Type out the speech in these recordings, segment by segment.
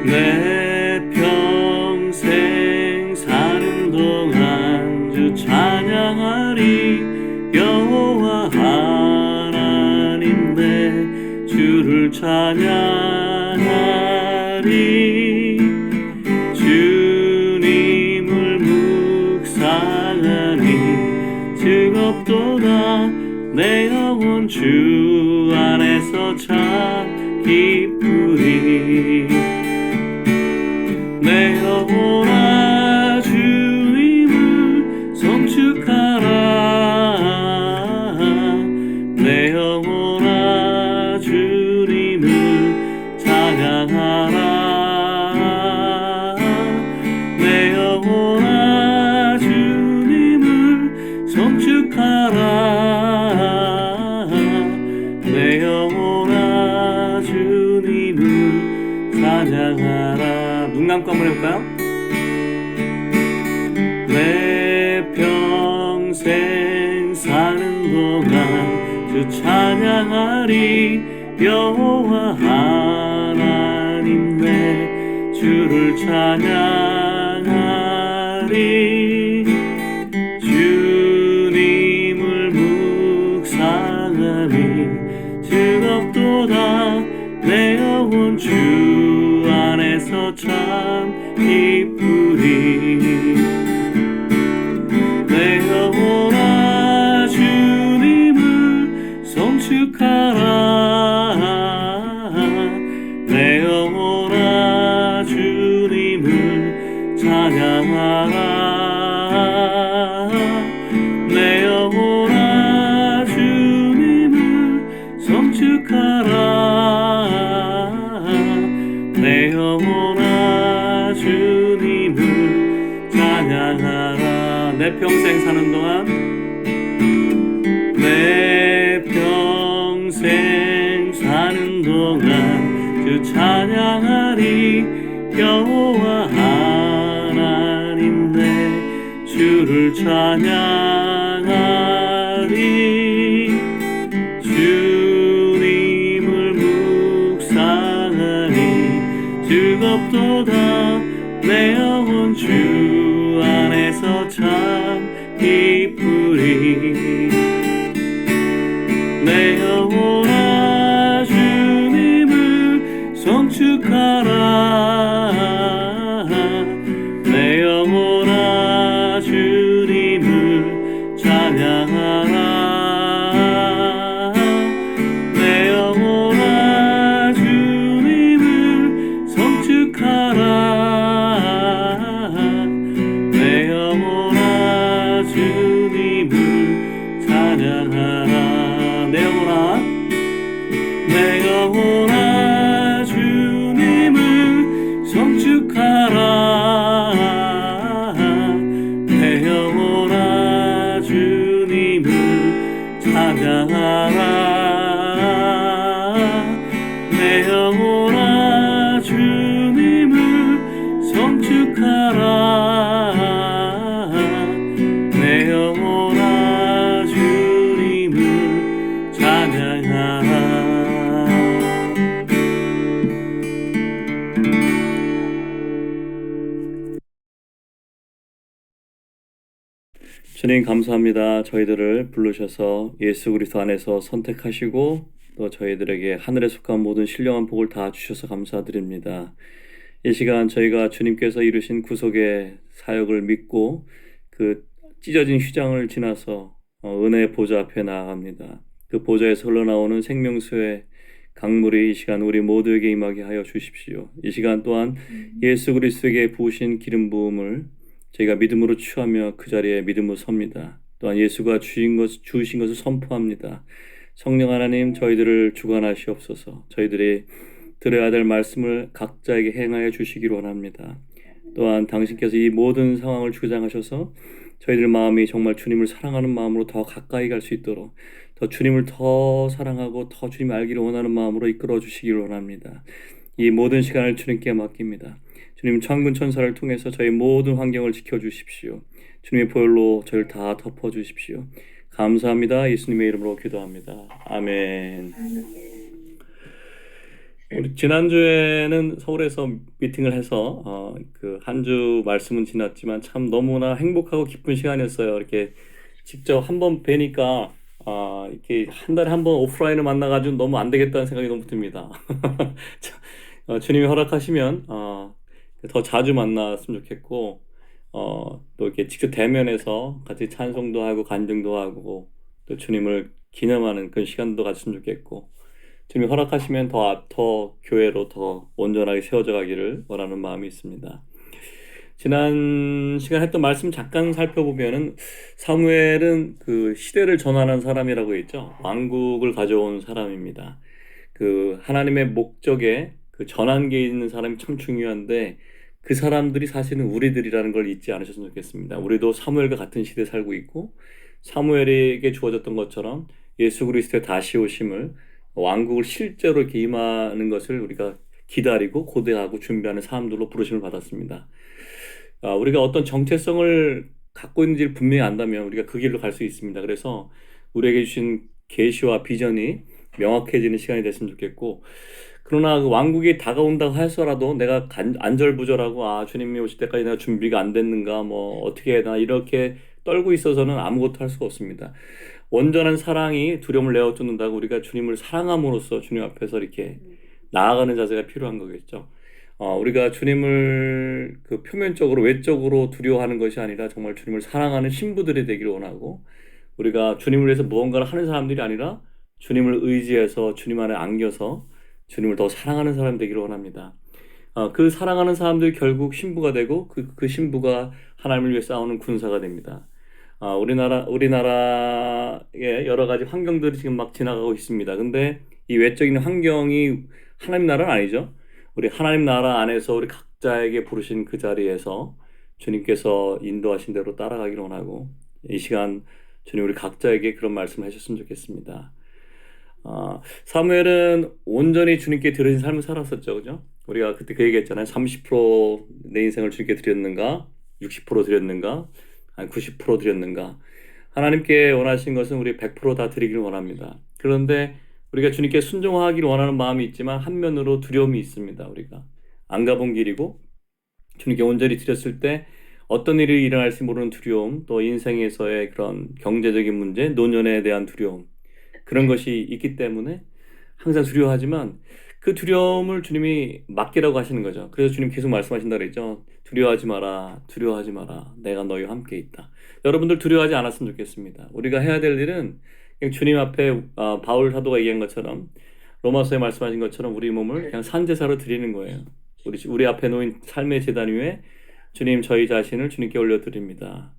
내 평생 사는 동안 주 찬양하리. 여호와 하나님 내 주를 찬양하리. 주님을 묵상하니 즐겁도다. 내 영혼 주 안에서 참 기쁘리. 내 영혼아 주님을 송축하라. 내 영혼아 주님을 찬양하라. 내 영혼아 주님을 송축하라. 내 영혼아 주님을 찬양하라. 눈 감고 한번 해볼까요? 내 평생 사는 동안 주 찬양하리. 여호와 하나님 내 주를 찬양하리. 주님을 묵상하니 즐겁도다. 내 영혼 주 안에서 참 기쁘리. 내 영혼아 주님을 송축하라. 내 영혼아 주님을 찬양하라. 내 영혼아 주님을 송축하라. 내 영혼아 주님을 찬양하라. 내 평생 사는 동안 내 평생 사는 동안 주 찬양하리. 여호와 하나님 내 주를 찬양하리. 주님을 묵상하니 즐겁도다. 내 영혼 주 안에서 참 기쁘리. 내 영혼아 주님을 송축하라. 내 영혼아 주님을 찬양하라. 내 영혼아 주님을 송축하라. 내 영혼아 주님을 찬양하라. 내 영혼아 내 영혼아 주님을 송축하라. 내 영혼아 주님을 찬양하라. 내 영혼아 주님을 송축하라. 내 영혼아 주님을 찬양하라. 주님 감사합니다. 저희들을 부르셔서 예수 그리스도 안에서 선택하시고 또 저희들에게 하늘에 속한 모든 신령한 복을 다 주셔서 감사드립니다. 이 시간 저희가 주님께서 이루신 구속의 사역을 믿고 그 찢어진 휘장을 지나서 은혜의 보좌 앞에 나아갑니다. 그 보좌에서 흘러나오는 생명수의 강물이 이 시간 우리 모두에게 임하게 하여 주십시오. 이 시간 또한 예수 그리스도에게 부으신 기름 부음을 저희가 믿음으로 취하며 그 자리에 믿음으로 섭니다. 또한 예수가 주신 것을 선포합니다. 성령 하나님 저희들을 주관하시옵소서. 저희들이 들어야 될 말씀을 각자에게 행하여 주시기를 원합니다. 또한 당신께서 이 모든 상황을 주장하셔서 저희들 마음이 정말 주님을 사랑하는 마음으로 더 가까이 갈 수 있도록 더 주님을 더 사랑하고 더 주님을 알기를 원하는 마음으로 이끌어 주시기를 원합니다. 이 모든 시간을 주님께 맡깁니다. 주님 천군 천사를 통해서 저희 모든 환경을 지켜주십시오. 주님의 보혈로 저희를 다 덮어주십시오. 감사합니다. 예수님의 이름으로 기도합니다. 아멘. 우리 지난주에는 서울에서 미팅을 해서 그 한 주 말씀은 지났지만 참 너무나 행복하고 기쁜 시간이었어요. 이렇게 직접 한번 뵈니까 이렇게 한 달에 한 번 오프라인을 만나가지고 너무 안 되겠다는 생각이 너무 듭니다. 주님이 허락하시면 더 자주 만났으면 좋겠고 또 이렇게 직접 대면해서 같이 찬송도 하고 간증도 하고 또 주님을 기념하는 그런 시간도 가졌으면 좋겠고 주님이 허락하시면 더 교회로 더 온전하게 세워져 가기를 원하는 마음이 있습니다. 지난 시간 했던 말씀 잠깐 살펴보면은 사무엘은 그 시대를 전환한 사람이라고 했죠. 왕국을 가져온 사람입니다. 그 하나님의 목적에 그 전환기에 있는 사람이 참 중요한데 그 사람들이 사실은 우리들이라는 걸 잊지 않으셨으면 좋겠습니다. 우리도 사무엘과 같은 시대에 살고 있고 사무엘에게 주어졌던 것처럼 예수 그리스도의 다시 오심을 왕국을 실제로 이렇게 임하는 것을 우리가 기다리고 고대하고 준비하는 사람들로 부르심을 받았습니다. 우리가 어떤 정체성을 갖고 있는지를 분명히 안다면 우리가 그 길로 갈 수 있습니다. 그래서 우리에게 주신 계시와 비전이 명확해지는 시간이 됐으면 좋겠고 그러나 그 왕국이 다가온다고 해서라도 내가 안절부절하고 주님이 오실 때까지 내가 준비가 안 됐는가 뭐 어떻게 해야 되나 이렇게 떨고 있어서는 아무것도 할 수가 없습니다. 온전한 사랑이 두려움을 내어쫓는다고 우리가 주님을 사랑함으로써 주님 앞에서 이렇게 나아가는 자세가 필요한 거겠죠. 우리가 주님을 그 표면적으로 외적으로 두려워하는 것이 아니라 정말 주님을 사랑하는 신부들이 되기를 원하고 우리가 주님을 위해서 무언가를 하는 사람들이 아니라 주님을 의지해서 주님 안에 안겨서 주님을 더 사랑하는 사람 되기를 원합니다. 그 사랑하는 사람들이 결국 신부가 되고 그 신부가 하나님을 위해 싸우는 군사가 됩니다. 우리나라의 여러 가지 환경들이 지금 막 지나가고 있습니다. 근데 이 외적인 환경이 하나님 나라는 아니죠. 우리 하나님 나라 안에서 우리 각자에게 부르신 그 자리에서 주님께서 인도하신 대로 따라가기를 원하고 이 시간 주님 우리 각자에게 그런 말씀 하셨으면 좋겠습니다. 사무엘은 온전히 주님께 드려진 삶을 살았었죠. 그죠? 우리가 그때 그 얘기했잖아요. 30%내 인생을 주님께 드렸는가? 60% 드렸는가? 한 90% 드렸는가? 하나님께 원하신 것은 우리 100%다 드리기를 원합니다. 그런데 우리가 주님께 순종하기를 원하는 마음이 있지만 한면으로 두려움이 있습니다. 우리가 안 가본 길이고 주님께 온전히 드렸을 때 어떤 일이 일어날지 모르는 두려움, 또 인생에서의 그런 경제적인 문제, 노년에 대한 두려움 그런 것이 있기 때문에 항상 두려워하지만 그 두려움을 주님이 맡기라고 하시는 거죠. 그래서 주님 계속 말씀하신다 그랬죠. 두려워하지 마라, 두려워하지 마라. 내가 너희와 함께 있다. 여러분들 두려워하지 않았으면 좋겠습니다. 우리가 해야 될 일은 그냥 주님 앞에 바울 사도가 얘기한 것처럼 로마서에 말씀하신 것처럼 우리 몸을 그냥 산제사로 드리는 거예요. 우리 앞에 놓인 삶의 제단 위에 주님 저희 자신을 주님께 올려드립니다.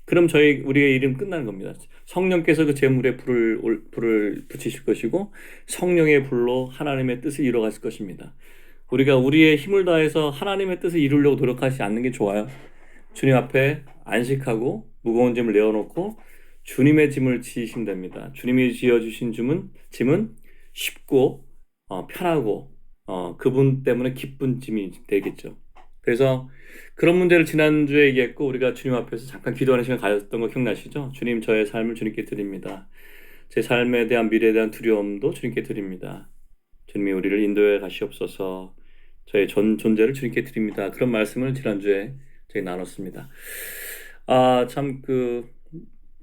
그럼 우리의 일은 끝나는 겁니다. 성령께서 그 제물에 불을 붙이실 것이고 성령의 불로 하나님의 뜻을 이뤄가실 것입니다. 우리가 우리의 힘을 다해서 하나님의 뜻을 이루려고 노력하지 않는 게 좋아요. 주님 앞에 안식하고 무거운 짐을 내어놓고 주님의 짐을 지시면 됩니다. 주님이 지어주신 짐은 쉽고 편하고 그분 때문에 기쁜 짐이 되겠죠. 그래서 그런 문제를 지난주에 얘기했고 우리가 주님 앞에서 잠깐 기도하는 시간 가졌던 거 기억나시죠? 주님 저의 삶을 주님께 드립니다. 제 삶에 대한 미래에 대한 두려움도 주님께 드립니다. 주님이 우리를 인도해 가시옵소서. 저의 존재를 주님께 드립니다. 그런 말씀을 지난주에 저희 나눴습니다.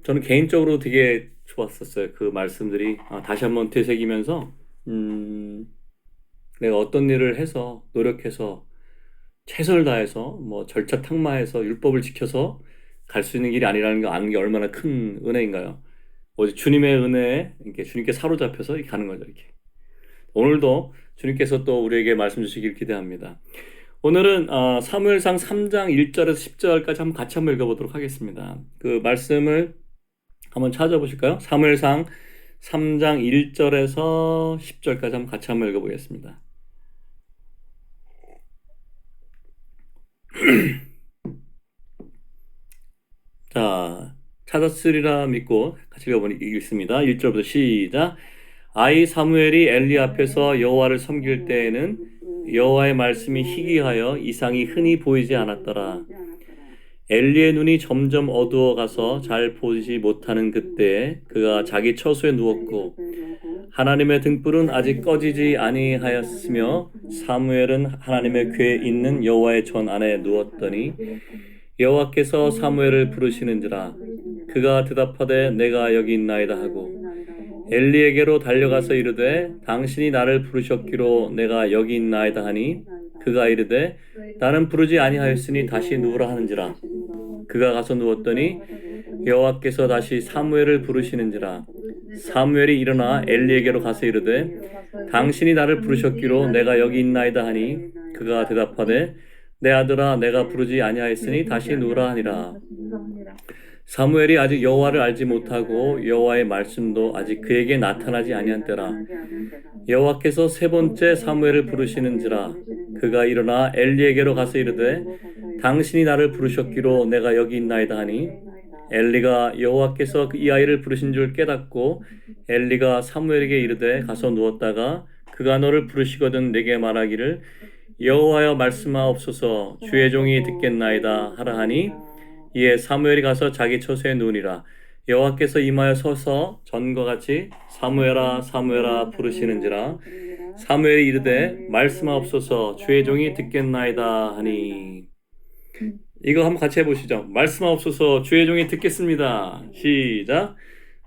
저는 개인적으로 되게 좋았었어요. 그 말씀들이 다시 한번 되새기면서 내가 어떤 일을 해서 노력해서 최선을 다해서 뭐 절차 탕마해서 율법을 지켜서 갈 수 있는 길이 아니라는 거 아는 게 얼마나 큰 은혜인가요? 오직 주님의 은혜에 이렇게 주님께 사로잡혀서 이렇게 가는 거죠. 이렇게 오늘도 주님께서 또 우리에게 말씀 주시길 기대합니다. 오늘은 사무엘상 3장 1절에서 10절까지 한번 같이 한번 읽어보도록 하겠습니다. 그 말씀을 한번 찾아보실까요? 사무엘상 3장 1절에서 10절까지 한번 같이 한번 읽어보겠습니다. 자, 찾았으리라 믿고 같이 읽겠습니다. 1절부터 시작. 아이 사무엘이 엘리 앞에서 여호와를 섬길 때에는 여호와의 말씀이 희귀하여 이상이 흔히 보이지 않았더라. 엘리의 눈이 점점 어두워 가서 잘 보지 못하는 그때에 그가 자기 처소에 누웠고 하나님의 등불은 아직 꺼지지 아니하였으며 사무엘은 하나님의 궤에 있는 여호와의 전 안에 누웠더니 여호와께서 사무엘을 부르시는지라 그가 대답하되 내가 여기 있나이다 하고 엘리에게로 달려가서 이르되 당신이 나를 부르셨기로 내가 여기 있나이다 하니 그가 이르되 나는 부르지 아니하였으니 다시 누우라 하는지라 그가 가서 누웠더니 여호와께서 다시 사무엘을 부르시는지라 사무엘이 일어나 엘리에게로 가서 이르되 당신이 나를 부르셨기로 내가 여기 있나이다 하니 그가 대답하되 내 아들아 내가 부르지 아니하였으니 다시 누우라 하니라. 사무엘이 아직 여호와를 알지 못하고 여호와의 말씀도 아직 그에게 나타나지 아니한 때라. 여호와께서 세 번째 사무엘을 부르시는지라 그가 일어나 엘리에게로 가서 이르되 당신이 나를 부르셨기로 내가 여기 있나이다 하니 엘리가 여호와께서 이 아이를 부르신 줄 깨닫고 엘리가 사무엘에게 이르되 가서 누웠다가 그가 너를 부르시거든 내게 말하기를 여호와여 말씀하옵소서 주의 종이 듣겠나이다 하라 하니 이에 사무엘이 가서 자기 처소에 누우니라. 여호와께서 임하여 서서 전과 같이 사무엘아 사무엘아 부르시는지라 사무엘이 이르되 말씀하옵소서 주의 종이 듣겠나이다 하니. 이거 한번 같이 해보시죠. 말씀하옵소서 주의 종이 듣겠습니다. 시작.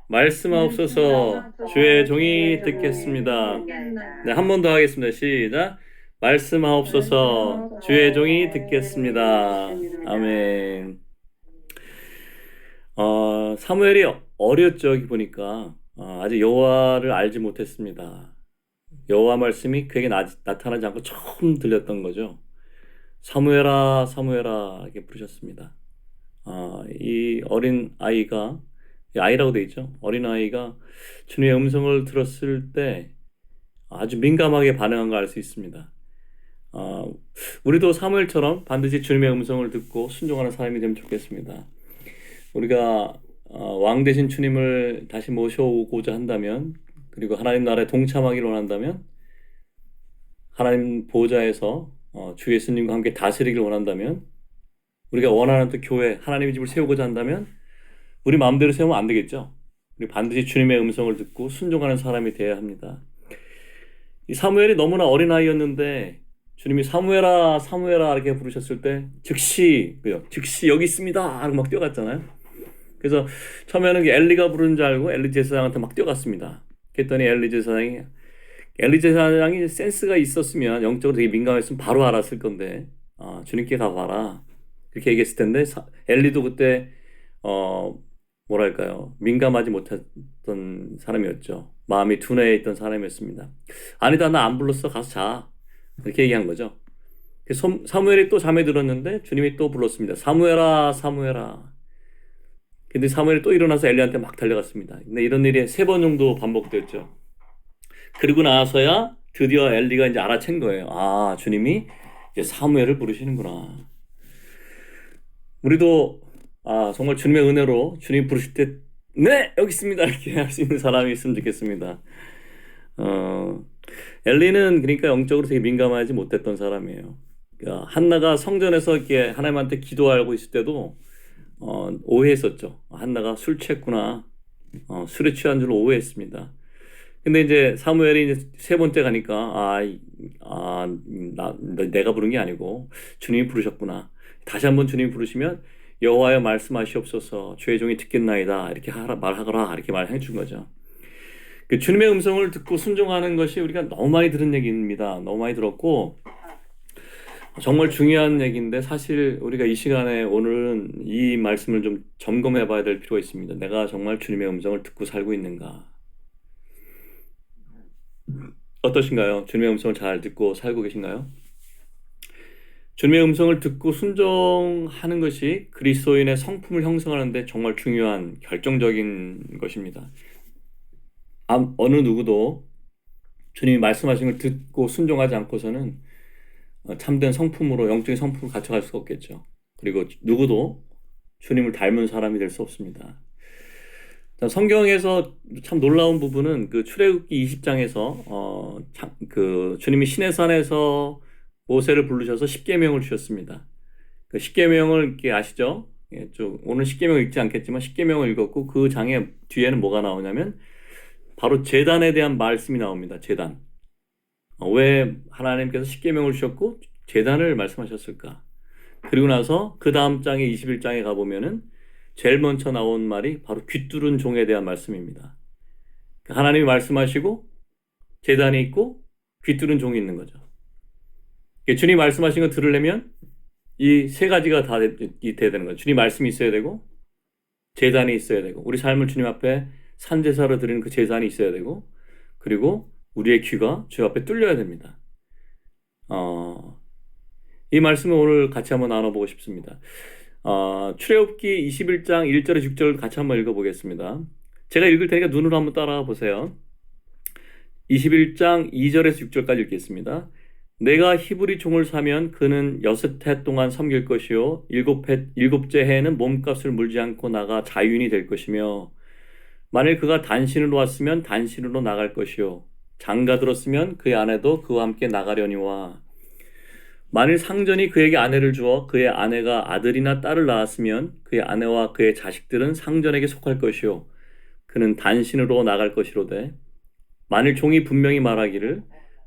말씀하옵소서 주의 종이 듣겠습니다. 네, 한 번 더 하겠습니다. 시작. 말씀하옵소서 주의 종이 듣겠습니다. 아멘. 사무엘이 어렸죠. 여기 보니까 아직 여호와를 알지 못했습니다. 여호와 말씀이 그에게 나타나지 않고 처음 들렸던 거죠. 사무엘아 사무엘아 이렇게 부르셨습니다. 이 어린 아이가 아이라고 돼 있죠. 어린 아이가 주님의 음성을 들었을 때 아주 민감하게 반응한 걸 알 수 있습니다. 우리도 사무엘처럼 반드시 주님의 음성을 듣고 순종하는 사람이 되면 좋겠습니다. 우리가 왕 되신 주님을 다시 모셔오고자 한다면 그리고 하나님 나라에 동참하기를 원한다면 하나님 보좌에서 주 예수님과 함께 다스리기를 원한다면 우리가 원하는 또 교회 하나님의 집을 세우고자 한다면 우리 마음대로 세우면 안 되겠죠. 우리 반드시 주님의 음성을 듣고 순종하는 사람이 되어야 합니다. 이 사무엘이 너무나 어린아이였는데 주님이 사무엘아 사무엘아 이렇게 부르셨을 때 즉시 여기 있습니다 하고 막 뛰어갔잖아요. 그래서 처음에는 엘리가 부르는 줄 알고 엘리 제사장한테 막 뛰어갔습니다. 그랬더니 엘리 제사장이 센스가 있었으면 영적으로 되게 민감했으면 바로 알았을 건데 주님께 가봐라 이렇게 얘기했을 텐데 엘리도 그때 뭐랄까요 민감하지 못했던 사람이었죠. 마음이 둔해에 있던 사람이었습니다. 아니다 나 안 불렀어 가서 자 이렇게 얘기한 거죠. 사무엘이 또 잠에 들었는데 주님이 또 불렀습니다. 사무엘아 사무엘아. 근데 사무엘이 또 일어나서 엘리한테 막 달려갔습니다. 근데 이런 일이 3번 정도 반복됐죠. 그리고 나서야 드디어 엘리가 이제 알아챈 거예요. 주님이 이제 사무엘을 부르시는구나. 우리도 정말 주님의 은혜로 주님 부르실 때 네 여기 있습니다 이렇게 할 수 있는 사람이 있으면 좋겠습니다. 엘리는 그러니까 영적으로 되게 민감하지 못했던 사람이에요. 그러니까 한나가 성전에서 이렇게 하나님한테 기도하고 있을 때도 오해했었죠. 한나가 술 취했구나. 술에 취한 줄로 오해했습니다. 근데 이제 사무엘이 이제 3번째 가니까 내가 부른 게 아니고 주님이 부르셨구나. 다시 한번 주님이 부르시면 여호와여 말씀하시옵소서 주의 종이 듣겠나이다 이렇게 말하거라 이렇게 말해 준 거죠. 그 주님의 음성을 듣고 순종하는 것이 우리가 너무 많이 들은 얘기입니다. 너무 많이 들었고 정말 중요한 얘기인데 사실 우리가 이 시간에 오늘은 이 말씀을 좀 점검해 봐야 될 필요가 있습니다. 내가 정말 주님의 음성을 듣고 살고 있는가? 어떠신가요? 주님의 음성을 잘 듣고 살고 계신가요? 주님의 음성을 듣고 순종하는 것이 그리스도인의 성품을 형성하는 데 정말 중요한 결정적인 것입니다. 어느 누구도 주님이 말씀하신 걸 듣고 순종하지 않고서는 참된 성품으로 영적인 성품을 갖춰갈 수가 없겠죠. 그리고 누구도 주님을 닮은 사람이 될 수 없습니다. 성경에서 참 놀라운 부분은 그 출애굽기 20장에서 그 주님이 시내산에서 모세를 부르셔서 십계명을 주셨습니다. 그 십계명을 이렇게 아시죠? 예, 좀 오늘 십계명 읽지 않겠지만 십계명을 읽었고 그 장의 뒤에는 뭐가 나오냐면 바로 제단에 대한 말씀이 나옵니다. 제단. 왜 하나님께서 십계명을 주셨고 제단을 말씀하셨을까? 그리고 나서 그 다음 장에 21장에 가보면은 제일 먼저 나온 말이 바로 귀뚫은 종에 대한 말씀입니다. 하나님이 말씀하시고 제단이 있고 귀뚫은 종이 있는 거죠. 주님 말씀하신 거 들으려면 이 세 가지가 다 돼야 되는 거죠. 주님 말씀이 있어야 되고 제단이 있어야 되고 우리 삶을 주님 앞에 산제사로 드리는 그 제단이 있어야 되고 그리고 우리의 귀가 주 앞에 뚫려야 됩니다. 이 말씀을 오늘 같이 한번 나눠보고 싶습니다. 출애굽기 21장 1절에 6절 같이 한번 읽어보겠습니다. 제가 읽을 테니까 눈으로 한번 따라와 보세요. 21장 2절에서 6절까지 읽겠습니다. 내가 히브리 종을 사면 그는 6해 동안 섬길 것이요 7째 해에는 몸값을 물지 않고 나가 자유인이 될 것이며 만일 그가 단신으로 왔으면 단신으로 나갈 것이요 장가 들었으면 그의 아내도 그와 함께 나가려니와 만일 상전이 그에게 아내를 주어 그의 아내가 아들이나 딸을 낳았으면 그의 아내와 그의 자식들은 상전에게 속할 것이요 그는 단신으로 나갈 것이로되 만일 종이 분명히 말하기를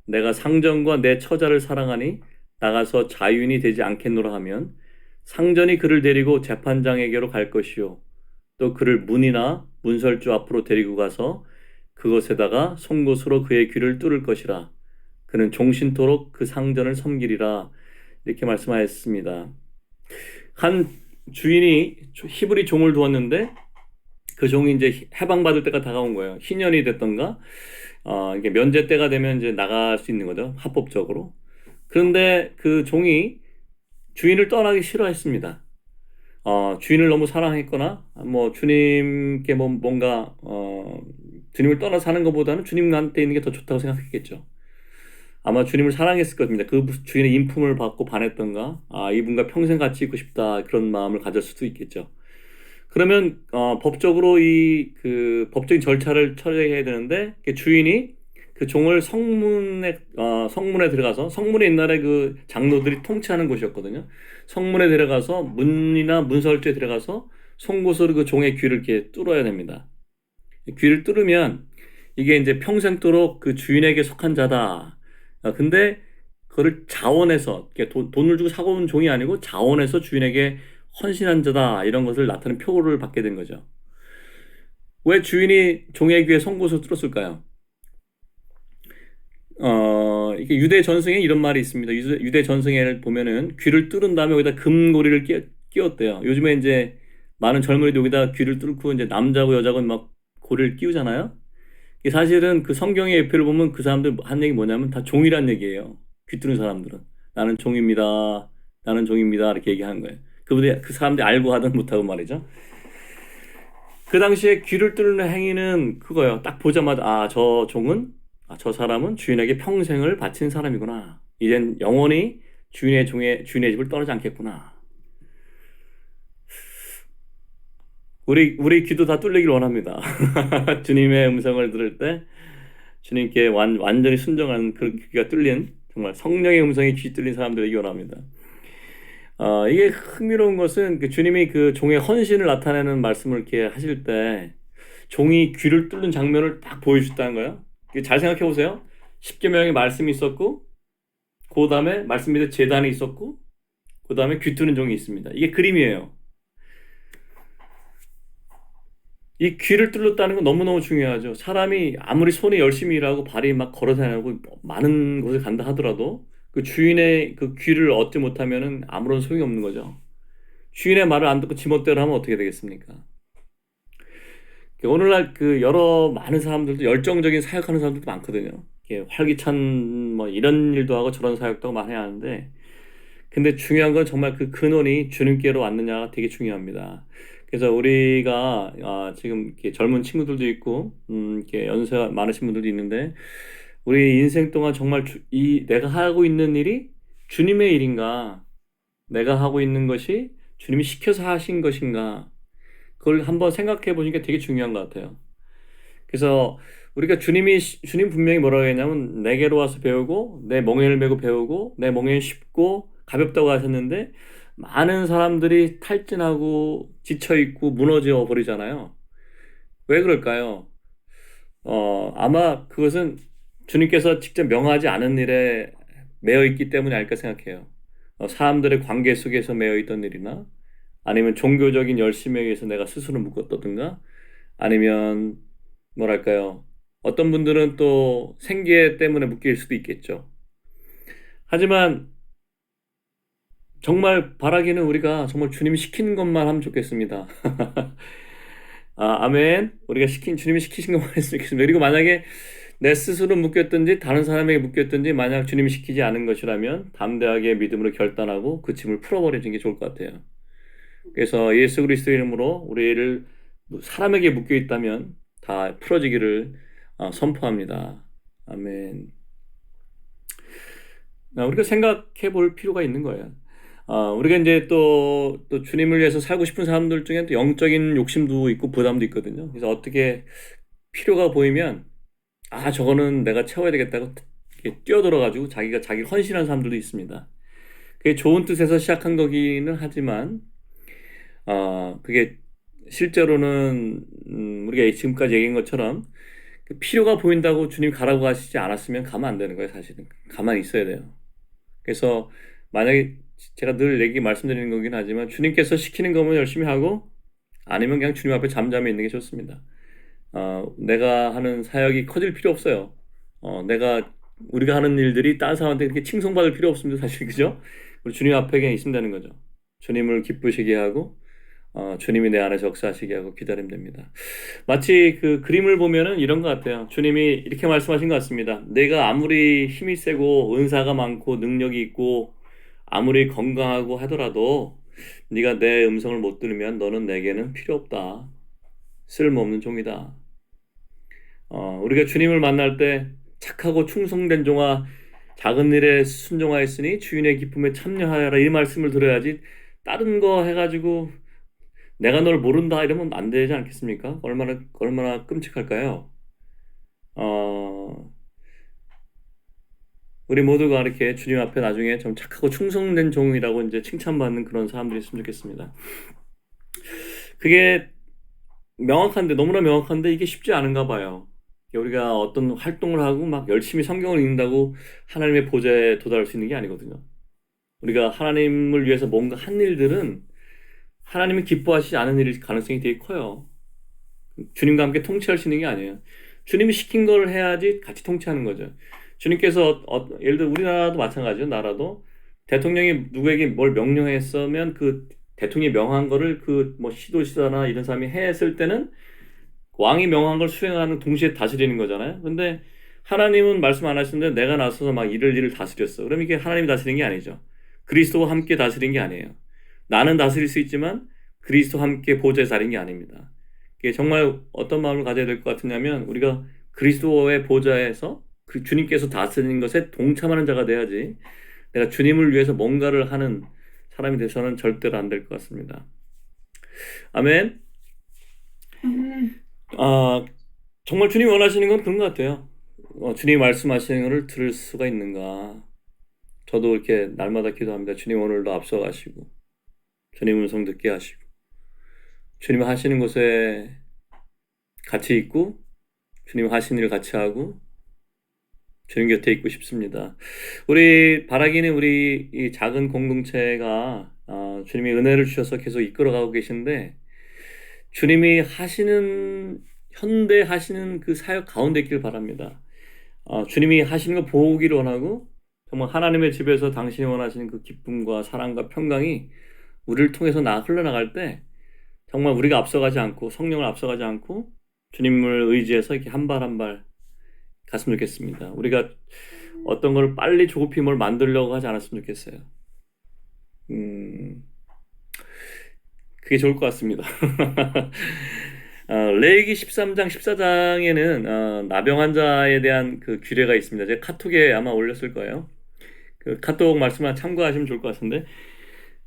내가 상전과 내 처자를 사랑하니 나가서 자유인이 되지 않겠노라 하면 상전이 그를 데리고 재판장에게로 갈 것이요 또 그를 문이나 문설주 앞으로 데리고 가서 그것에다가 송곳으로 그의 귀를 뚫을 것이라 그는 종신토록 그 상전을 섬기리라 이렇게 말씀하였습니다. 한 주인이 히브리 종을 두었는데 그 종이 이제 해방받을 때가 다가온 거예요. 희년이 됐던가 이게 면제 때가 되면 이제 나갈 수 있는 거죠. 합법적으로. 그런데 그 종이 주인을 떠나기 싫어했습니다. 주인을 너무 사랑했거나 뭐 주님께 뭔가 주님을 떠나 사는 것보다는 주님한테 있는 게 더 좋다고 생각했겠죠. 아마 주님을 사랑했을 겁니다. 그 주인의 인품을 받고 반했던가, 이분과 평생 같이 있고 싶다 그런 마음을 가질 수도 있겠죠. 그러면 법적으로 그 법적인 절차를 처리해야 되는데 주인이 그 종을 성문에 들어가서 성문에 옛날에 그 장로들이 통치하는 곳이었거든요. 성문에 들어가서 문이나 문설주에 들어가서 송곳으로 그 종의 귀를 이렇게 뚫어야 됩니다. 귀를 뚫으면 이게 이제 평생도록 그 주인에게 속한 자다. 근데 그걸 자원해서 돈을 주고 사고 온 종이 아니고 자원해서 주인에게 헌신한 자다 이런 것을 나타내는 표를 받게 된 거죠. 왜 주인이 종의 귀에 송곳을 뚫었을까요? 이게 유대 전승에 이런 말이 있습니다. 유대 전승에 보면은 귀를 뚫은 다음에 여기다 금고리를 끼웠대요. 요즘에 이제 많은 젊은이들 여기다 귀를 뚫고 이제 남자고 여자고 막 고리를 끼우잖아요. 이게 사실은 그 성경의 예표를 보면 그 사람들 한 얘기 뭐냐면 다 종이란 얘기예요. 귀 뚫는 사람들은 나는 종입니다. 나는 종입니다. 이렇게 얘기하는 거예요. 그 사람들이 알고 하든 못하고 말이죠. 그 당시에 귀를 뚫는 행위는 그거예요. 딱 보자마자 저 종은 저 사람은 주인에게 평생을 바친 사람이구나. 이젠 영원히 주인의 집을 떠나지 않겠구나. 우리 귀도 다 뚫리길 원합니다. 주님의 음성을 들을 때 주님께 완전히 순종하는 그 귀가 뚫린 정말 성령의 음성에 귀 뚫린 사람들에게 원합니다. 이게 흥미로운 것은 그 주님이 그 종의 헌신을 나타내는 말씀을 이렇게 하실 때 종이 귀를 뚫는 장면을 딱 보여주셨다는 거예요. 잘 생각해 보세요. 십계명의 말씀이 있었고, 그 다음에 말씀 밑에 제단이 있었고, 그 다음에 귀 뚫는 종이 있습니다. 이게 그림이에요. 이 귀를 뚫렸다는 건 너무너무 중요하죠. 사람이 아무리 손이 열심히 일하고 발이 막 걸어 다니고 많은 곳에 간다 하더라도 그 주인의 그 귀를 얻지 못하면은 아무런 소용이 없는 거죠. 주인의 말을 안 듣고 지멋대로 하면 어떻게 되겠습니까? 오늘날 그 여러 많은 사람들도 열정적인 사역하는 사람들도 많거든요. 활기찬 뭐 이런 일도 하고 저런 사역도 많이 하는데 근데 중요한 건 정말 그 근원이 주님께로 왔느냐가 되게 중요합니다. 그래서 우리가 지금 이렇게 젊은 친구들도 있고 이렇게 연세가 많으신 분들도 있는데 우리 인생 동안 정말 내가 하고 있는 일이 주님의 일인가? 내가 하고 있는 것이 주님이 시켜서 하신 것인가? 그걸 한번 생각해 보니까 되게 중요한 것 같아요. 그래서 우리가 주님 분명히 뭐라고 했냐면 내게로 와서 배우고 내 멍에를 메고 배우고 내 멍에는 쉽고 가볍다고 하셨는데 많은 사람들이 탈진하고 지쳐있고 무너져 버리잖아요. 왜 그럴까요? 아마 그것은 주님께서 직접 명하지 않은 일에 매여 있기 때문이 아닐까 생각해요. 사람들의 관계 속에서 매여 있던 일이나 아니면 종교적인 열심에 의해서 내가 스스로 묶었다든가 아니면 뭐랄까요? 어떤 분들은 또 생계 때문에 묶일 수도 있겠죠. 하지만 정말 바라기는 우리가 정말 주님이 시키는 것만 하면 좋겠습니다. 아멘. 우리가 주님이 시키신 것만 했으면 좋겠습니다. 그리고 만약에 내 스스로 묶였든지 다른 사람에게 묶였든지 만약 주님이 시키지 않은 것이라면 담대하게 믿음으로 결단하고 그 짐을 풀어버리는 게 좋을 것 같아요. 그래서 예수 그리스도 이름으로 우리를 사람에게 묶여 있다면 다 풀어지기를 선포합니다. 아멘. 우리가 생각해 볼 필요가 있는 거예요. 우리가 이제 또 주님을 위해서 살고 싶은 사람들 중에 또 영적인 욕심도 있고 부담도 있거든요. 그래서 어떻게 필요가 보이면 저거는 내가 채워야 되겠다고 이렇게 뛰어들어가지고 자기 헌신한 사람들도 있습니다. 그게 좋은 뜻에서 시작한 거기는 하지만 그게 실제로는 우리가 지금까지 얘기한 것처럼 그 필요가 보인다고 주님 가라고 하시지 않았으면 가면 안 되는 거예요, 사실은. 가만히 있어야 돼요. 그래서 만약에 제가 늘 말씀드리는 거긴 하지만 주님께서 시키는 거면 열심히 하고 아니면 그냥 주님 앞에 잠잠히 있는 게 좋습니다. 내가 하는 사역이 커질 필요 없어요. 우리가 하는 일들이 다른 사람한테 그렇게 칭송받을 필요 없습니다, 사실. 그죠? 우리 주님 앞에 그냥 있으면 되는 거죠. 주님을 기쁘시게 하고 주님이 내 안에서 역사하시게 하고 기다리면 됩니다. 마치 그 그림을 보면은 이런 것 같아요. 주님이 이렇게 말씀하신 것 같습니다. 내가 아무리 힘이 세고 은사가 많고 능력이 있고 아무리 건강하고 하더라도 네가 내 음성을 못 들으면 너는 내게는 필요 없다. 쓸모없는 종이다. 우리가 주님을 만날 때 착하고 충성된 종아 작은 일에 순종하였으니 주인의 기쁨에 참여하여라 이 말씀을 들어야지 다른 거 해가지고 내가 널 모른다 이러면 안 되지 않겠습니까? 얼마나 끔찍할까요? 어, 우리 모두가 이렇게 주님 앞에 나중에 좀 착하고 충성된 종이라고 이제 칭찬받는 그런 사람들이 있으면 좋겠습니다. 그게 너무나 명확한데 이게 쉽지 않은가 봐요. 우리가 어떤 활동을 하고 막 열심히 성경을 읽는다고 하나님의 보좌에 도달할 수 있는 게 아니거든요. 우리가 하나님을 위해서 뭔가 한 일들은 하나님이 기뻐하시지 않은 일일 가능성이 되게 커요. 주님과 함께 통치할 수 있는 게 아니에요. 주님이 시킨 걸 해야지 같이 통치하는 거죠. 주님께서 예를 들어 우리나라도 마찬가지죠. 나라도 대통령이 누구에게 뭘 명령했으면 그 대통령이 명한 거를 그 뭐 시도시사나 이런 사람이 했을 때는 왕이 명한 걸 수행하는 동시에 다스리는 거잖아요. 근데 하나님은 말씀 안 하시는데 내가 나서서 막 일을 다스렸어. 그럼 이게 하나님이 다스린 게 아니죠. 그리스도와 함께 다스린 게 아니에요. 나는 다스릴 수 있지만 그리스도와 함께 보좌에 자린 게 아닙니다. 이게 정말 어떤 마음을 가져야 될 것 같으냐면 우리가 그리스도의 보좌에서 그 주님께서 다스리는 것에 동참하는 자가 돼야지 내가 주님을 위해서 뭔가를 하는 사람이 돼서는 절대로 안 될 것 같습니다. 아멘. 아, 정말 주님이 원하시는 건 그런 것 같아요. 주님이 말씀하시는 것을 들을 수가 있는가. 저도 이렇게 날마다 기도합니다. 주님 오늘도 앞서가시고 주님 음성 듣게 하시고 주님 하시는 곳에 같이 있고 주님 하시는 일 같이 하고 주님 곁에 있고 싶습니다. 우리 바라기는 우리 이 작은 공동체가 주님이 은혜를 주셔서 계속 이끌어가고 계신데 주님이 현대 하시는 그 사역 가운데 있길 바랍니다. 주님이 하시는 거 보기를 원하고 정말 하나님의 집에서 당신이 원하시는 그 기쁨과 사랑과 평강이 우리를 통해서 흘러나갈 때 정말 우리가 앞서가지 않고 성령을 앞서가지 않고 주님을 의지해서 이렇게 한 발 한 발 갔으면 좋겠습니다. 우리가 어떤 걸 빨리 조급히 뭘 만들려고 하지 않았으면 좋겠어요. 그게 좋을 것 같습니다. 레위기 13장, 14장에는 나병 환자에 대한 그 규례가 있습니다. 제가 카톡에 아마 올렸을 거예요. 그 카톡 말씀만 참고하시면 좋을 것 같은데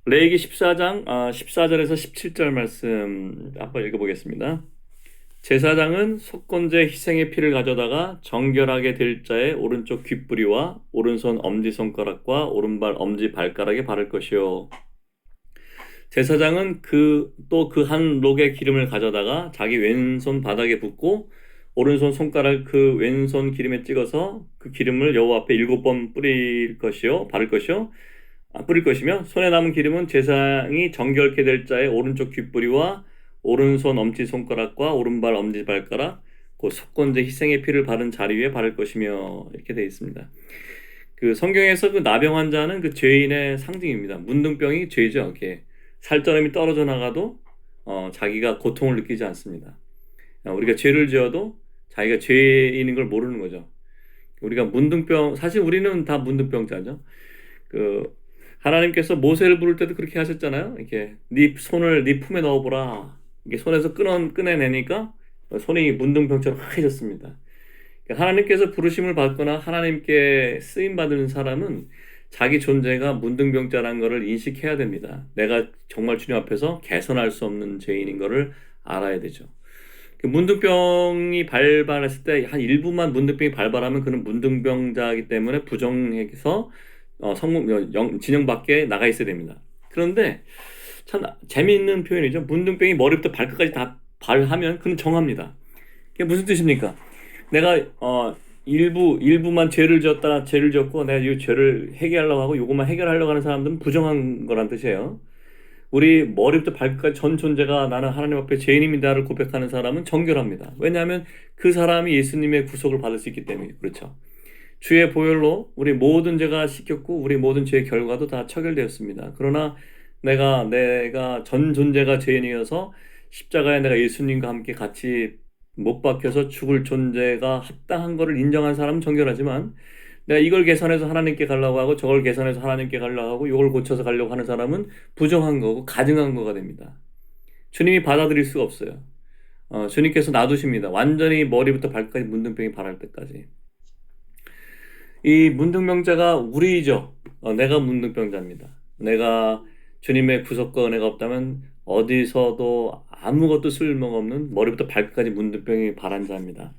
레위기 14장 14절에서 17절 말씀 한번 읽어보겠습니다. 제사장은 속건제 희생의 피를 가져다가 정결하게 될 자의 오른쪽 귓부리와 오른손 엄지손가락과 오른발 엄지발가락에 바를 것이요 제사장은 또 그 한 록의 기름을 가져다가 자기 왼손 바닥에 붓고 오른손 손가락 그 왼손 기름에 찍어서 그 기름을 여호와 앞에 7번 뿌릴 것이며 손에 남은 기름은 제사장이 정결케 될 자의 오른쪽 귓뿌리와 오른손 엄지손가락과 오른발 엄지발가락 그 속건제 희생의 피를 바른 자리 위에 바를 것이며 이렇게 되어 있습니다. 그 성경에서 그 나병 환자는 그 죄인의 상징입니다. 문둥병이 죄죠. 이렇게 살점이 떨어져 나가도 자기가 고통을 느끼지 않습니다. 우리가 죄를 지어도 자기가 죄인인 걸 모르는 거죠. 우리가 문둥병, 사실 우리는 다 문둥병자죠. 그 하나님께서 모세를 부를 때도 그렇게 하셨잖아요. 이렇게 네 손을 네 품에 넣어보라. 이게 손에서 꺼내내니까 손이 문둥병처럼 하얘졌습니다. 하나님께서 부르심을 받거나 하나님께 쓰임 받는 사람은 자기 존재가 문둥병자라는 것을 인식해야 됩니다. 내가 정말 주님 앞에서 개선할 수 없는 죄인인 것을 알아야 되죠. 문둥병이 발발했을 때 한 일부만 문둥병이 발발하면 그는 문둥병자이기 때문에 부정해서 진영 밖에 나가 있어야 됩니다. 그런데 참 재미있는 표현이죠. 문둥병이 머리부터 발끝까지 다 발하면 그는 정합니다. 그게 무슨 뜻입니까? 내가 일부만 죄를 지었고 내가 이 죄를 해결하려고 하고 이것만 해결하려고 하는 사람들은 부정한 거란 뜻이에요. 우리 머리부터 발끝까지 전 존재가 나는 하나님 앞에 죄인입니다를 고백하는 사람은 정결합니다. 왜냐하면 그 사람이 예수님의 구속을 받을 수 있기 때문에 그렇죠. 주의 보혈로 우리 모든 죄가 씻겼고 우리 모든 죄의 결과도 다 처결되었습니다. 그러나 내가 전 존재가 죄인이어서 십자가에 내가 예수님과 함께 같이 못 박혀서 죽을 존재가 합당한 것을 인정한 사람은 정결하지만 내가 이걸 개선해서 하나님께 가려고 하고 저걸 개선해서 하나님께 가려고 하고 이걸 고쳐서 가려고 하는 사람은 부정한 거고 가증한 거가 됩니다. 주님이 받아들일 수가 없어요. 주님께서 놔두십니다. 완전히 머리부터 발까지 문둥병이 발할 때까지. 이 문둥병자가 우리죠. 내가 문둥병자입니다. 내가 주님의 구속과 은혜가 없다면 어디서도 아무것도 쓸모가 없는 머리부터 발끝까지 문둥병이 발한 자입니다.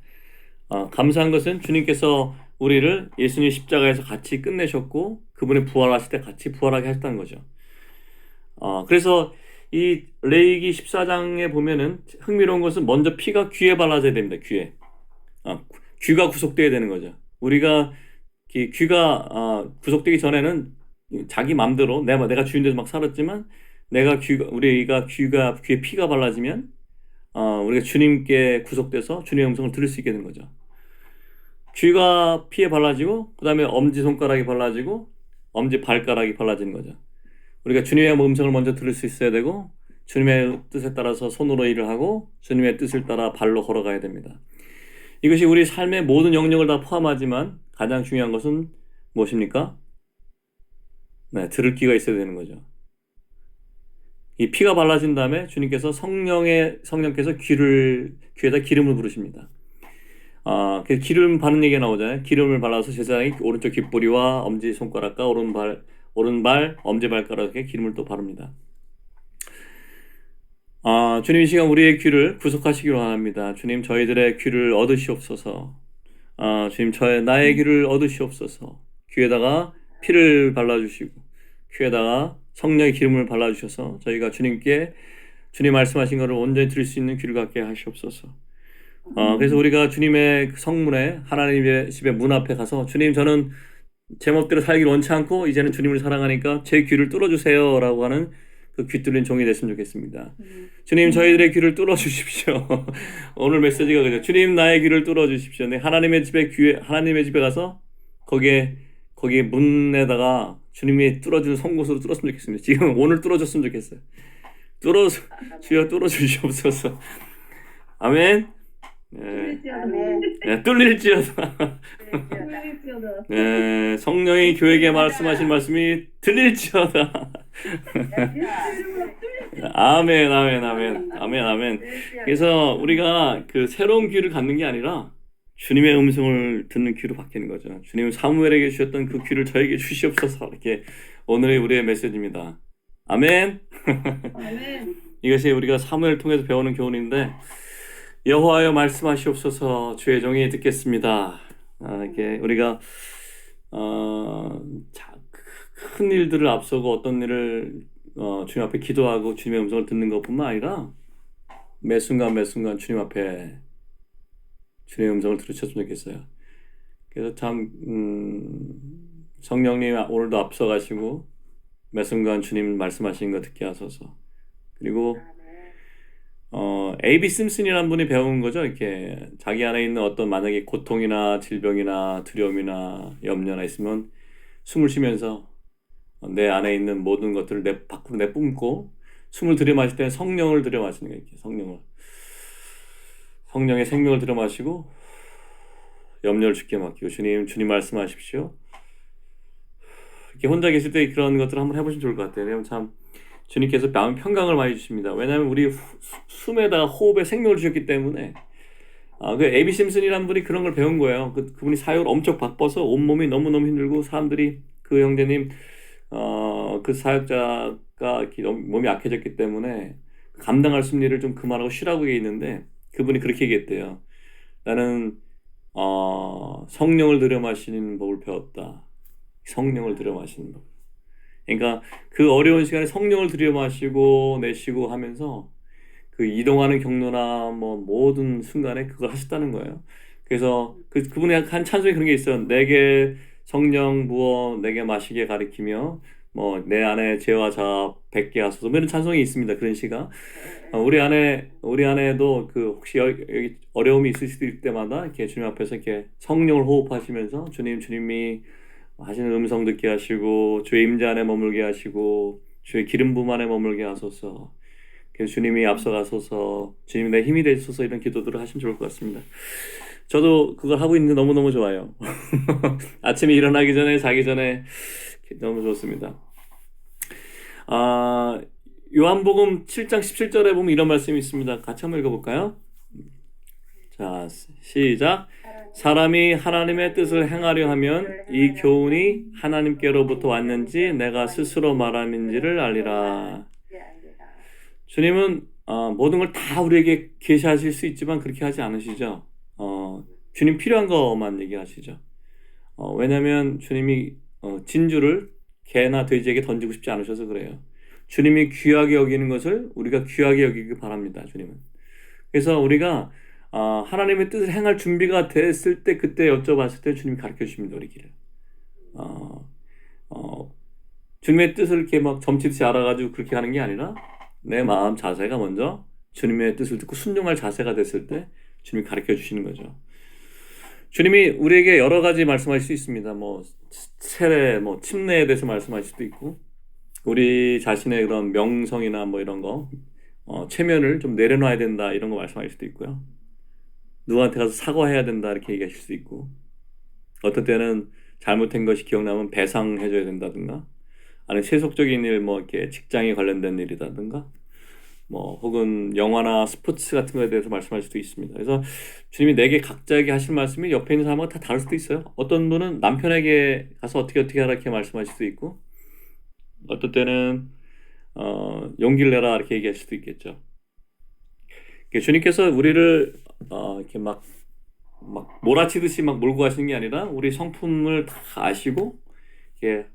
감사한 것은 주님께서 우리를 예수님 십자가에서 같이 끝내셨고 그분이 부활하실 때 같이 부활하게 하셨다는 거죠. 그래서 이 레위기 14장에 보면은 흥미로운 것은 먼저 피가 귀에 발라져야 됩니다. 귀가 구속되어야 되는 거죠. 우리가 귀가 구속되기 전에는 자기 맘대로 내가 주인 돼서 막 살았지만 우리가 귀에 피가 발라지면 우리가 주님께 구속돼서 주님의 음성을 들을 수 있게 되는 거죠. 귀가 피에 발라지고 그 다음에 엄지손가락이 발라지고 엄지발가락이 발라지는 거죠. 우리가 주님의 음성을 먼저 들을 수 있어야 되고 주님의 뜻에 따라서 손으로 일을 하고 주님의 뜻을 따라 발로 걸어가야 됩니다. 이것이 우리 삶의 모든 영역을 다 포함하지만 가장 중요한 것은 무엇입니까? 네, 들을 귀가 있어야 되는 거죠. 이 피가 발라진 다음에 주님께서 성령께서 귀에다 기름을 부르십니다. 그 기름 바르는 얘기가 나오잖아요. 기름을 발라서 제사장이 오른쪽 귓보리와 엄지손가락과 오른발 엄지발가락에 기름을 또 바릅니다. 주님 이 시간 우리의 귀를 구속하시기로 합니다. 주님 저희들의 귀를 얻으시옵소서. 주님 나의 귀를 얻으시옵소서. 귀에다가 피를 발라주시고 귀에다가 성령의 기름을 발라주셔서 저희가 주님께 주님 말씀하신 것을 온전히 들을 수 있는 귀를 갖게 하시옵소서. 그래서 우리가 주님의 성문에 하나님의 집의 문 앞에 가서 주님 저는 제멋대로 살기를 원치 않고 이제는 주님을 사랑하니까 제 귀를 뚫어주세요 라고 하는 그 귀 뚫린 종이 됐으면 좋겠습니다. 주님 저희들의 귀를 뚫어주십시오. 오늘 메시지가 그죠. 주님 나의 귀를 뚫어주십시오. 하나님의 집에 가서 거기에 문에다가 주님이 뚫어주는 송곳으로 뚫었으면 좋겠습니다. 지금 오늘 뚫어줬으면 좋겠어요. 주여 뚫어주시옵소서. 아멘. 네, 뚫릴지어다. 네, 성령이 교회에게 말씀하신 말씀이 들릴지어다. 아멘, 아멘, 아멘, 아멘, 아멘. 그래서 우리가 그 새로운 귀를 갖는 게 아니라 주님의 음성을 듣는 귀로 바뀌는 거죠. 주님은 사무엘에게 주셨던 그 귀를 저에게 주시옵소서. 이렇게 오늘의 우리의 메시지입니다. 아멘. 아멘. 이것이 우리가 사무엘을 통해서 배우는 교훈인데 여호와여 말씀하시옵소서. 주의 종이 듣겠습니다. 이렇게 우리가 큰 일들을 앞서고 어떤 일을 주님 앞에 기도하고 주님의 음성을 듣는 것뿐만 아니라 매 순간 매 순간 주님 앞에 주님의 음성을 들으셨으면 좋겠어요. 그래서 참 성령님 오늘도 앞서가시고 매 순간 주님 말씀하시는 거 듣게 하소서. 그리고 A.B. 심슨이라는 분이 배운 거죠. 이렇게 자기 안에 있는 어떤 만약에 고통이나 질병이나 두려움이나 염려나 있으면 숨을 쉬면서 내 안에 있는 모든 것들을 내 밖으로 내뿜고 숨을 들이마실 때는 성령을 들이마시는 거예요. 이렇게 성령의 생명을 들이마시고 염려를 주께 맡기고 주님 말씀하십시오. 이렇게 혼자 계실 때 그런 것들을 한번 해보시면 좋을 것 같아요. 왜냐면 참 주님께서 마음 평강을 많이 주십니다. 왜냐하면 우리 숨에다가 호흡에 생명을 주셨기 때문에 그 에비 심슨이라는 분이 그런 걸 배운 거예요. 그분이 사역을 엄청 바빠서 온몸이 너무너무 힘들고 사람들이 그 형제님 그 사역자가 이렇게 너무 몸이 약해졌기 때문에 감당할 수 있는 일을 좀 그만하고 쉬라고 얘기했는데 그분이 그렇게 얘기했대요. 나는 성령을 들여 마시는 법을 배웠다. 성령을 들여 마시는 법. 그러니까 그 어려운 시간에 성령을 들여 마시고 내쉬고 하면서 그 이동하는 경로나 뭐 모든 순간에 그걸 하셨다는 거예요. 그래서 그분의 한 찬송에 그런 게 있어요. 내게 성령 부어 내게 마시게 가리키며 뭐 내 안에 죄와 자아 뱉게 하소서 뭐 이런 찬송이 있습니다. 그런 시가 우리 안에도 그 혹시 여기 어려움이 있을 수도 있을 때마다 이렇게 주님 앞에서 이렇게 성령을 호흡하시면서 주님이 하시는 음성 듣게 하시고 주의 임재 안에 머물게 하시고 주의 기름 부음 안에 머물게 하소서. 그래서 주님이 앞서가소서 주님이 내 힘이 되소서 이런 기도들을 하시면 좋을 것 같습니다. 저도 그걸 하고 있는데 너무너무 좋아요. 아침에 일어나기 전에 자기 전에 너무 좋습니다. 요한복음 7장 17절에 보면 이런 말씀이 있습니다. 같이 한번 읽어볼까요? 자, 시작. 사람이 하나님의 뜻을 행하려 하면 이 교훈이 하나님께로부터 왔는지 내가 스스로 말함인지를 알리라. 주님은 모든 걸 다 우리에게 계시하실 수 있지만 그렇게 하지 않으시죠. 주님 필요한 것만 얘기하시죠. 왜냐하면 주님이 진주를 개나 돼지에게 던지고 싶지 않으셔서 그래요. 주님이 귀하게 여기는 것을 우리가 귀하게 여기기 바랍니다. 주님은. 그래서 우리가 하나님의 뜻을 행할 준비가 됐을 때 그때 여쭤봤을 때 주님이 가르쳐 주십니다. 우리 길을. 주님의 뜻을 이렇게 막 점치듯이 알아가지고 그렇게 하는 게 아니라 내 마음 자세가 먼저 주님의 뜻을 듣고 순종할 자세가 됐을 때 주님이 가르쳐 주시는 거죠. 주님이 우리에게 여러 가지 말씀하실 수 있습니다. 뭐 세례, 뭐 침례에 대해서 말씀하실 수도 있고 우리 자신의 그런 명성이나 뭐 이런 거 체면을 좀 내려놔야 된다 이런 거 말씀하실 수도 있고요. 누구한테 가서 사과해야 된다 이렇게 얘기하실 수도 있고 어떤 때는 잘못한 것이 기억나면 배상해줘야 된다든가 아니면 세속적인 일 뭐 이렇게 직장에 관련된 일이라든가 뭐 혹은 영화나 스포츠 같은 거에 대해서 말씀할 수도 있습니다. 그래서 주님이 내게 각자에게 하실 말씀이 옆에 있는 사람과 다 다를 수도 있어요. 어떤 분은 남편에게 가서 어떻게 하라 이렇게 말씀하실 수도 있고 어떤 때는 용기를 내라 이렇게 얘기할 수도 있겠죠. 주님께서 우리를 이렇게 막 몰아치듯이 막 몰고 가시는 게 아니라 우리 성품을 다 아시고 이렇게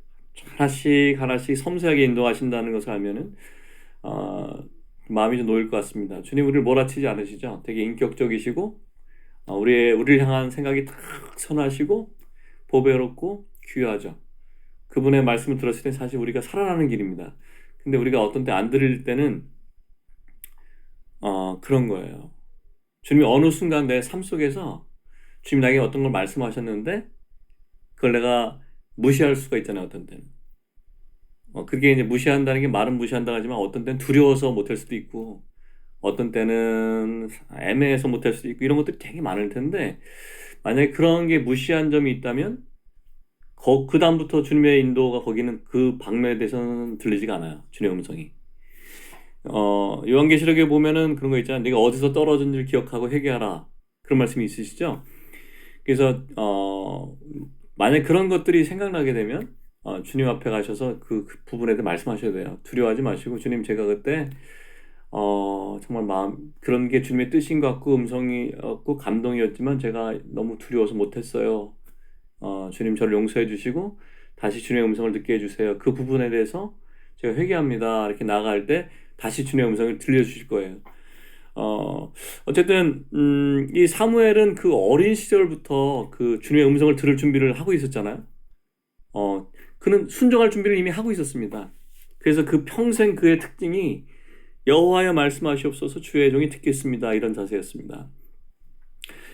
하나씩 섬세하게 인도하신다는 것을 알면은 마음이 좀 놓일 것 같습니다. 주님 우리를 몰아치지 않으시죠? 되게 인격적이시고 우리를 향한 생각이 딱 선하시고 보배롭고 귀하죠. 그분의 말씀을 들었을 때 사실 우리가 살아나는 길입니다. 근데 우리가 어떤 때 안 들을 때는 그런 거예요. 주님이 어느 순간 내 삶 속에서 주님 나에게 어떤 걸 말씀하셨는데 그걸 내가 무시할 수가 있잖아요. 어떤 때는. 그게 이제 무시한다는 게 말은 무시한다 하지만 어떤 때는 두려워서 못할 수도 있고 어떤 때는 애매해서 못할 수도 있고 이런 것들이 되게 많을 텐데 만약에 그런 게 무시한 점이 있다면 그 다음부터 주님의 인도가 거기는 그 방면에 대해서는 들리지가 않아요. 주님의 음성이. 요한계시록에 보면은 그런 거 있잖아요. 네가 어디서 떨어진지를 기억하고 회개하라. 그런 말씀이 있으시죠? 그래서 만약 그런 것들이 생각나게 되면 주님 앞에 가셔서 그 부분에 대해 말씀하셔야 돼요. 두려워하지 마시고 주님 제가 그때 정말 그런 게 주님의 뜻인 것 같고 음성이었고 감동이었지만 제가 너무 두려워서 못했어요. 주님 저를 용서해 주시고 다시 주님의 음성을 듣게 해주세요. 그 부분에 대해서 제가 회개합니다. 이렇게 나아갈 때 다시 주님의 음성을 들려주실 거예요. 어쨌든, 이 사무엘은 그 어린 시절부터 그 주님의 음성을 들을 준비를 하고 있었잖아요. 그는 순종할 준비를 이미 하고 있었습니다. 그래서 그 평생 그의 특징이 여호와여 말씀하시옵소서 주의 종이 듣겠습니다. 이런 자세였습니다.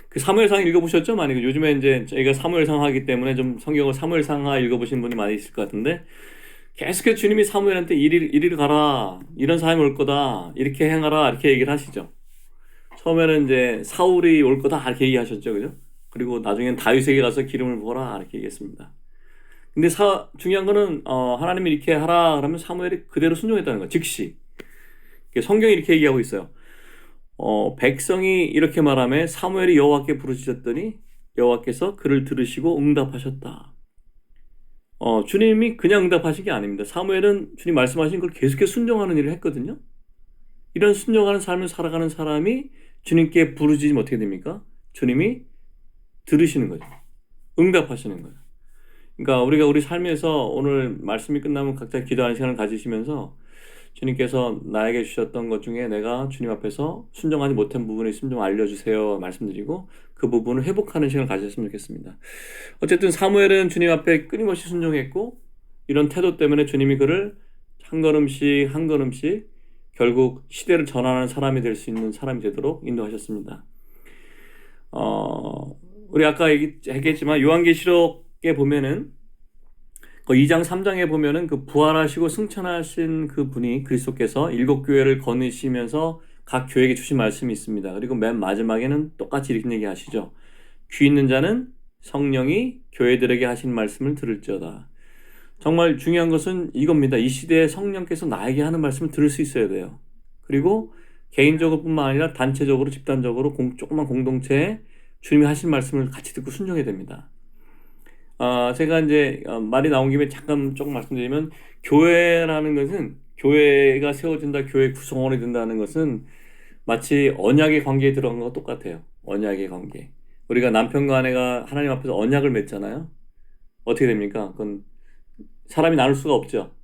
그 사무엘상 읽어보셨죠? 만약에 요즘에 이제 저희가 사무엘상 하기 때문에 좀 성경을 사무엘상하 읽어보신 분이 많이 있을 것 같은데 계속해서 주님이 사무엘한테 이리로 가라. 이런 사람이 올 거다. 이렇게 행하라. 이렇게 얘기를 하시죠. 처음에는 이제 사울이 올 거다. 이렇게 얘기하셨죠. 그죠? 그리고 나중엔 다윗에게 가서 기름을 부어라. 이렇게 얘기했습니다. 근데 중요한 거는, 하나님이 이렇게 하라. 그러면 사무엘이 그대로 순종했다는 거예요. 즉시. 성경이 이렇게 얘기하고 있어요. 백성이 이렇게 말하며 사무엘이 여호와께 부르짖었더니 여호와께서 그를 들으시고 응답하셨다. 주님이 그냥 응답하신 게 아닙니다. 사무엘은 주님 말씀하신 걸 계속해서 순종하는 일을 했거든요. 이런 순종하는 삶을 살아가는 사람이 주님께 부르짖으면 어떻게 됩니까? 주님이 들으시는 거죠. 응답하시는 거예요. 그러니까 우리가 우리 삶에서 오늘 말씀이 끝나면 각자 기도하는 시간을 가지시면서 주님께서 나에게 주셨던 것 중에 내가 주님 앞에서 순종하지 못한 부분이 있으면 좀 알려주세요 말씀드리고 그 부분을 회복하는 시간을 가졌으면 좋겠습니다. 어쨌든 사무엘은 주님 앞에 끊임없이 순종했고 이런 태도 때문에 주님이 그를 한 걸음씩 한 걸음씩 결국 시대를 전환하는 사람이 될 수 있는 사람이 되도록 인도하셨습니다. 우리 아까 얘기했지만 요한계시록에 보면은 그 2장 3장에 보면은 그 부활하시고 승천하신 그 분이 그리스도께서 7교회를 거느시면서 각 교회에게 주신 말씀이 있습니다. 그리고 맨 마지막에는 똑같이 이렇게 얘기하시죠. 귀 있는 자는 성령이 교회들에게 하신 말씀을 들을지어다. 정말 중요한 것은 이겁니다. 이 시대에 성령께서 나에게 하는 말씀을 들을 수 있어야 돼요. 그리고 개인적으로 뿐만 아니라 단체적으로 집단적으로 조그만 공동체에 주님이 하신 말씀을 같이 듣고 순종해야 됩니다. 제가 이제 말이 나온 김에 잠깐 조금 말씀드리면 교회라는 것은 교회가 세워진다, 교회 구성원이 된다는 것은 마치 언약의 관계에 들어간 것과 똑같아요. 언약의 관계. 우리가 남편과 아내가 하나님 앞에서 언약을 맺잖아요. 어떻게 됩니까? 그건 사람이 나눌 수가 없죠.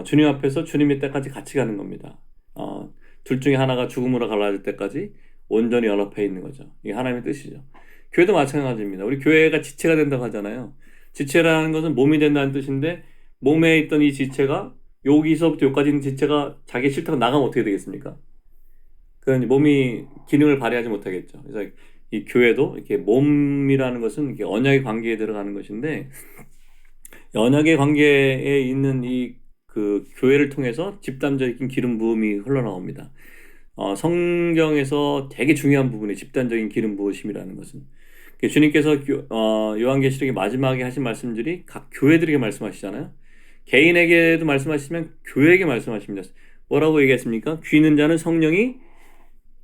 주님 앞에서 주님의 때까지 같이 가는 겁니다. 둘 중에 하나가 죽음으로 갈라질 때까지 온전히 연합해 있는 거죠. 이게 하나님의 뜻이죠. 교회도 마찬가지입니다. 우리 교회가 지체가 된다고 하잖아요. 지체라는 것은 몸이 된다는 뜻인데 몸에 있던 이 지체가 여기서부터 여기까지 있는 지체가 자기 싫다고 나가면 어떻게 되겠습니까? 그건 몸이 기능을 발휘하지 못하겠죠. 그래서 이 교회도 이렇게 몸이라는 것은 이렇게 언약의 관계에 들어가는 것인데 언약의 관계에 있는 이 그 교회를 통해서 집단적인 기름 부음이 흘러나옵니다. 성경에서 되게 중요한 부분이 집단적인 기름 부으심이라는 것은 주님께서 요한계시록의 마지막에 하신 말씀들이 각 교회들에게 말씀하시잖아요. 개인에게도 말씀하시면 교회에게 말씀하십니다. 뭐라고 얘기했습니까? 귀 있는 자는 성령이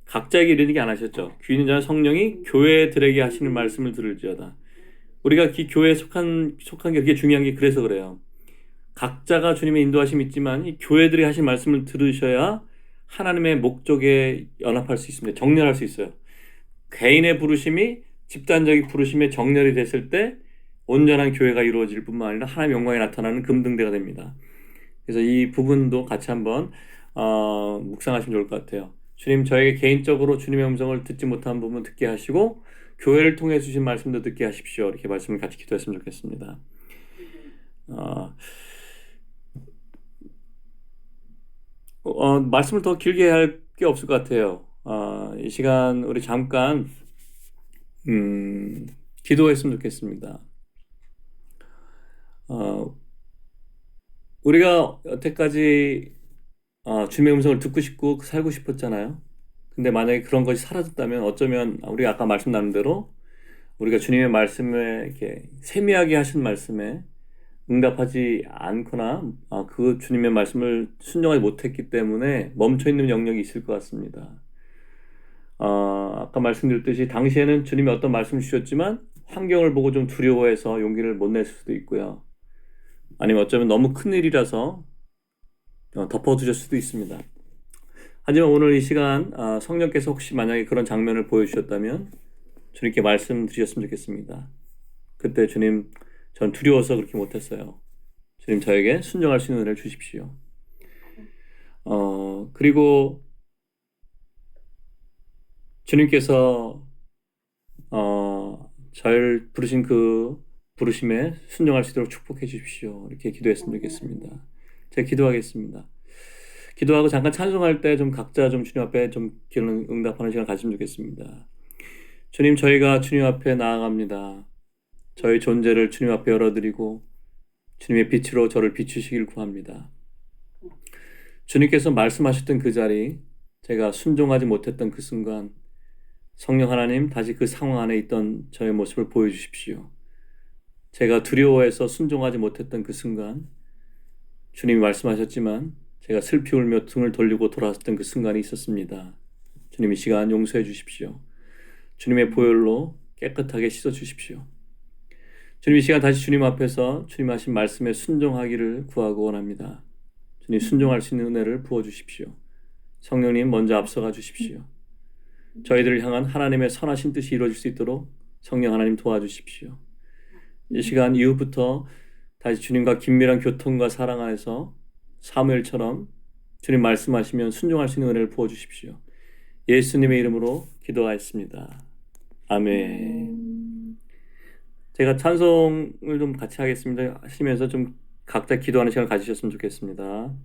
각자에게 이르게 안 하셨죠. 귀 있는 자는 성령이 교회들에게 하시는 말씀을 들을지어다. 우리가 교회에 속한 게 그게 중요한 게 그래서 그래요. 각자가 주님의 인도하심이 있지만 이 교회들이 하신 말씀을 들으셔야 하나님의 목적에 연합할 수 있습니다. 정렬할 수 있어요. 개인의 부르심이 집단적인 부르심에 정렬이 됐을 때 온전한 교회가 이루어질 뿐만 아니라 하나님의 영광이 나타나는 금등대가 됩니다. 그래서 이 부분도 같이 한번 묵상하시면 좋을 것 같아요. 주님 저에게 개인적으로 주님의 음성을 듣지 못한 부분 듣게 하시고 교회를 통해 주신 말씀도 듣게 하십시오. 이렇게 말씀을 같이 기도했으면 좋겠습니다. 말씀을 더 길게 할 게 없을 것 같아요. 이 시간 우리 잠깐 기도했으면 좋겠습니다. 우리가 여태까지 주님의 음성을 듣고 싶고 살고 싶었잖아요. 근데 만약에 그런 것이 사라졌다면 어쩌면 우리가 아까 말씀 나눈 대로 우리가 주님의 말씀에 이렇게 세미하게 하신 말씀에 응답하지 않거나 그 주님의 말씀을 순종하지 못했기 때문에 멈춰있는 영역이 있을 것 같습니다. 아까 말씀드렸듯이 당시에는 주님이 어떤 말씀을 주셨지만 환경을 보고 좀 두려워해서 용기를 못 낼 수도 있고요. 아니면 어쩌면 너무 큰 일이라서 덮어두실 수도 있습니다. 하지만 오늘 이 시간 성령께서 혹시 만약에 그런 장면을 보여주셨다면 주님께 말씀 드리셨으면 좋겠습니다. 그때 주님 전 두려워서 그렇게 못했어요. 주님 저에게 순종할 수 있는 은혜를 주십시오. 그리고 주님께서 저를 부르신 그 부르심에 순종할 수 있도록 축복해 주십시오. 이렇게 기도했으면 좋겠습니다. 제가 기도하겠습니다. 기도하고 잠깐 찬송할 때 좀 각자 좀 주님 앞에 좀 기도 응답하는 시간 가지면 좋겠습니다. 주님, 저희가 주님 앞에 나아갑니다. 저희 존재를 주님 앞에 열어드리고 주님의 빛으로 저를 비추시길 구합니다. 주님께서 말씀하셨던 그 자리, 제가 순종하지 못했던 그 순간 성령 하나님 다시 그 상황 안에 있던 저의 모습을 보여주십시오. 제가 두려워해서 순종하지 못했던 그 순간 주님이 말씀하셨지만 제가 슬피 울며 등을 돌리고 돌아섰던 그 순간이 있었습니다. 주님 이 시간 용서해 주십시오. 주님의 보혈로 깨끗하게 씻어 주십시오. 주님 이 시간 다시 주님 앞에서 주님 하신 말씀에 순종하기를 구하고 원합니다. 주님 순종할 수 있는 은혜를 부어 주십시오. 성령님 먼저 앞서가 주십시오. 저희들을 향한 하나님의 선하신 뜻이 이루어질 수 있도록 성령 하나님 도와주십시오. 이 시간 이후부터 다시 주님과 긴밀한 교통과 사랑 안에서 사무엘처럼 주님 말씀하시면 순종할 수 있는 은혜를 부어 주십시오. 예수님의 이름으로 기도하였습니다. 아멘. 제가 찬송을 좀 같이 하겠습니다. 하시면서 좀 각자 기도하는 시간 가지셨으면 좋겠습니다.